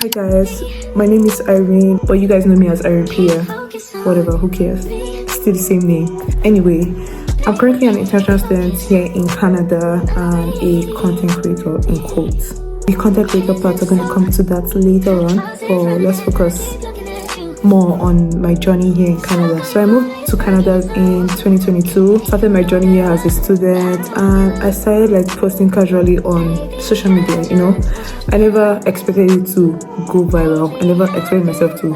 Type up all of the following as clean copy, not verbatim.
Hi guys, my name is Irene, but you guys know me as Irene Pierre. Whatever, who cares? Still the same name. Anyway, I'm currently an international student here in Canada and a content creator in quotes. The content creator part, I'm going to come to that later on, but let's focus more on my journey here in Canada. So I moved to Canada in 2022, started my journey here as a student, and I started like posting casually on social media, you know. I never expected it to go viral. I never expected myself to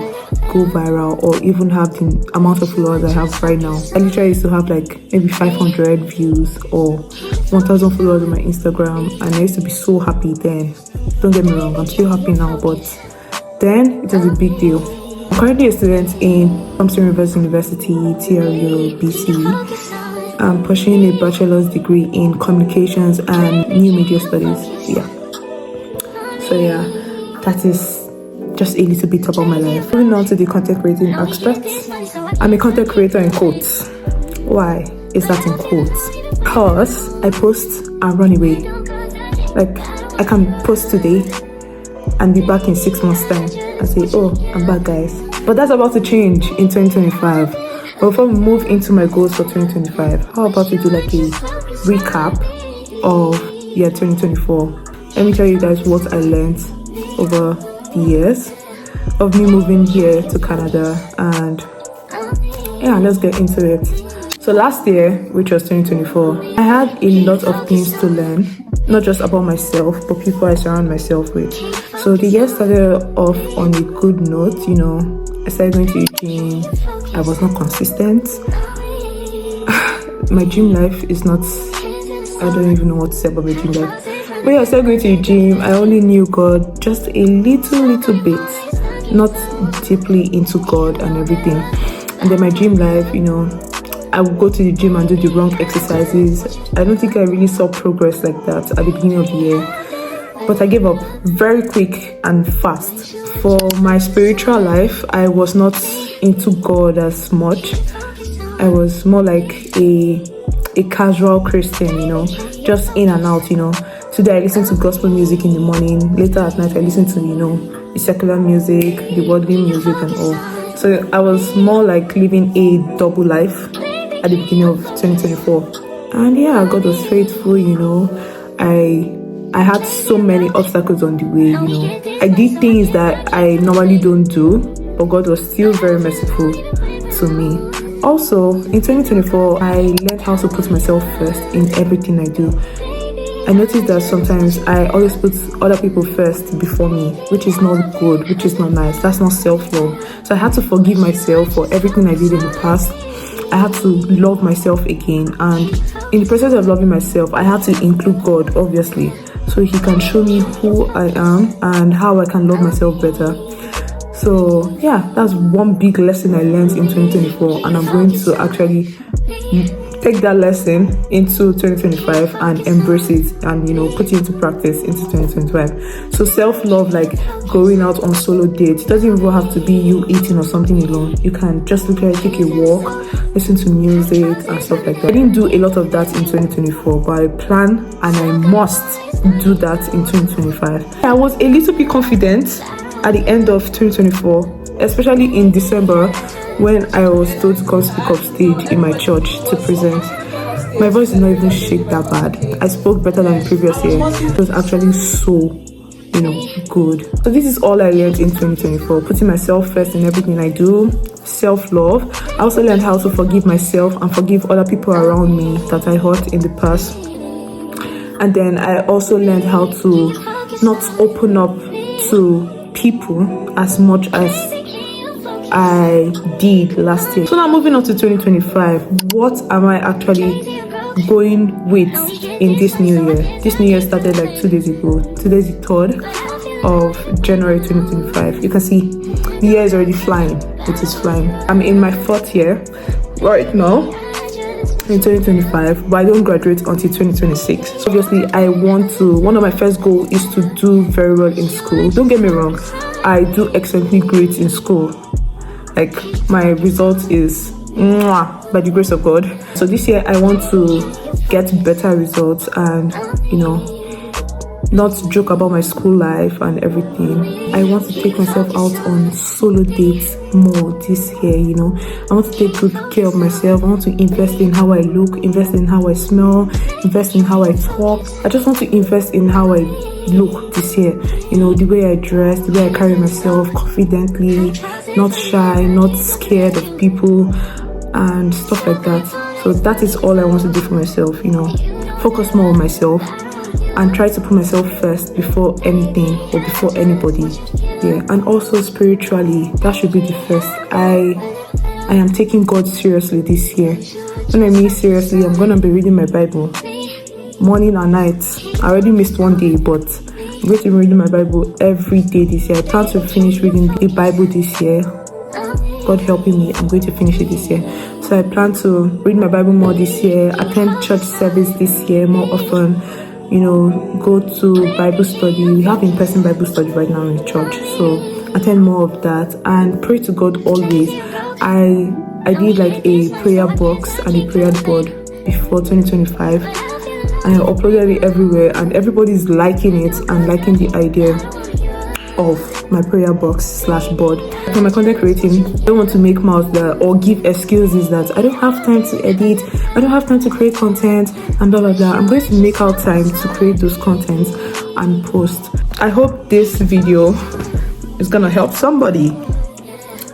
go viral or even have the amount of followers I have right now. I literally used to have like maybe 500 views or 1,000 followers on my Instagram, and I used to be so happy then. Don't get me wrong, I'm still happy now, but then it was a big deal. I'm currently a student in Thompson Rivers University, TRU, BC. I'm pursuing a bachelor's degree in communications and new media studies. So that is just a little bit about my life. Moving on to the content creating aspect. I'm a content creator in quotes. Why is that in quotes? Because I post and run away. Like, I can post today and be back in 6 months' time and say, oh, I'm back, guys. But that's about to change in 2025. But before we move into my goals for 2025, how about we do like a recap of year 2024? Let me tell you guys what I learned over the years of me moving here to Canada, and yeah, let's get into it. So last year, which was 2024, I had a lot of things to learn, not just about myself, but people I surround myself with. So the year started off on a good note, you know. I started going to the gym. I was not consistent. My gym life is not, I don't even know what to say about my gym life. But yeah, I started going to the gym. I only knew God just a little bit, not deeply into God and everything. And then my gym life, you know, I would go to the gym and do the wrong exercises. I don't think I really saw progress like that at the beginning of the year. But I gave up very quick and fast. For my spiritual life, I was not into God as much. I was more like a casual Christian, you know, just in and out, you know. Today I listen to gospel music in the morning. Later at night I listen to, you know, the secular music, the worldly music and all. So I was more like living a double life at the beginning of 2024. And yeah, God was faithful, you know. I had so many obstacles on the way, you know. I did things that I normally don't do, but God was still very merciful to me. Also, in 2024, I learned how to put myself first in everything I do. I noticed that sometimes I always put other people first before me, which is not good, which is not nice. That's not self-love. So I had to forgive myself for everything I did in the past. I had to love myself again. And in the process of loving myself, I had to include God, obviously, so He can show me who I am and how I can love myself better. So yeah, that's one big lesson I learned in 2024, and I'm going to actually take that lesson into 2025 and embrace it and, you know, put it into practice into 2025. So self-love, like going out on solo dates, it doesn't even have to be you eating or something alone. You can just literally take a walk, listen to music and stuff like that. I didn't do a lot of that in 2024, but I plan and I must do that in 2025. I was a little bit confident at the end of 2024, especially in December, when I was told to come speak up stage in my church to present. My voice did not even shake that bad. I spoke better than the previous year. It was actually so, you know, good. So this is all I learned in 2024. Putting myself first in everything I do. Self-love. I also learned how to forgive myself and forgive other people around me that I hurt in the past. And then I also learned how to not open up to people as much as I did last year. So now moving on to 2025, what am I actually going with in this new year? This new year started like 2 days ago. Today's the 3rd of January 2025. You can see the year is already flying. It is flying. I'm in my 4th year right now in 2025, but I don't graduate until 2026. So obviously one of my first goals is to do very well in school. Don't get me wrong, I do excellently great in school. Like, my result is mwah, by the grace of God. So this year I want to get better results and, you know, not joke about my school life and everything. I want to take myself out on solo dates more this year, you know. I want to take good care of myself. I want to invest in how I look, invest in how I smell, invest in how I talk. I just want to invest in how I look this year, you know, the way I dress, the way I carry myself confidently, not shy, not scared of people and stuff like that. So that is all I want to do for myself, you know. Focus more on myself and try to put myself first before anything or before anybody. Yeah, and also spiritually, that should be the first. I am taking God seriously this year. When I mean seriously, I'm gonna be reading my Bible morning and night. I already missed one day, but I'm going to be reading my Bible every day this year. I plan to finish reading the Bible this year. God helping me, I'm going to finish it this year. So I plan to read my Bible more this year, attend church service this year more often, you know, go to Bible study. We have in-person Bible study right now in church, so attend more of that and pray to God always. I did like a prayer box and a prayer board before 2025, and I uploaded it everywhere, and everybody's liking it and liking the idea of my prayer box / board. For my content creating, I don't want to make mouths that or give excuses that I don't have time to edit, I don't have time to create content and blah blah blah. I'm going to make out time to create those contents and post. I hope this video is gonna help somebody.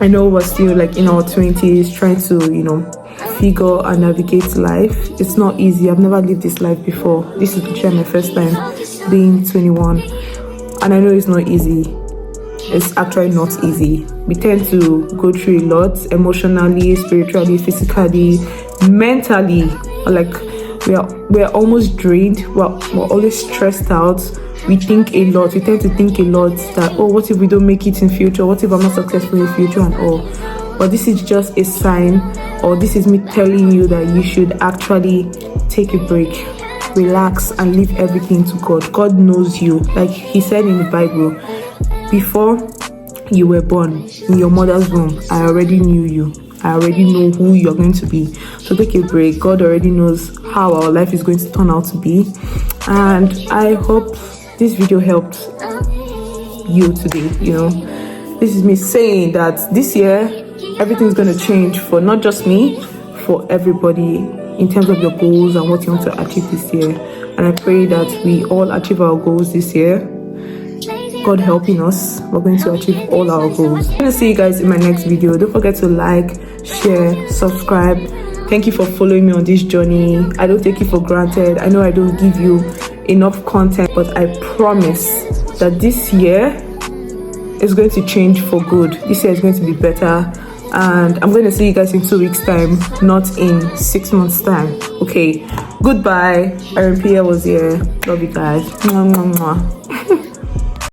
I know we're still like in our 20s trying to, you know, figure and navigate life. It's not easy. I've never lived this life before. This is literally my first time being 21, and I know it's not easy. It's actually not easy. We tend to go through a lot emotionally, spiritually, physically, mentally. Like we're almost drained. We're always stressed out. We think a lot. We tend to think a lot that, oh, what if we don't make it in future? What if I'm not successful in future and all? But this is just a sign, or this is me telling you that you should actually take a break, relax, and leave everything to God. God knows you. Like he said in the Bible, before you were born in your mother's womb, I already knew you. I already know who you're going to be. So take a break. God already knows how our life is going to turn out to be. And I hope this video helped you today. You know, this is me saying that this year everything's going to change for not just me, for everybody in terms of your goals and what you want to achieve this year. And I pray that we all achieve our goals this year. God helping us, we're going to achieve all our goals. I'm going to see you guys in my next video. Don't forget to like, share, subscribe. Thank you for following me on this journey. I don't take it for granted. I know I don't give you enough content, but I promise that this year is going to change for good. This year is going to be better, and I'm going to see you guys in 2 weeks time, not in 6 months time. Okay, goodbye. Irene was here. Love you guys. Mwah, mwah, mwah.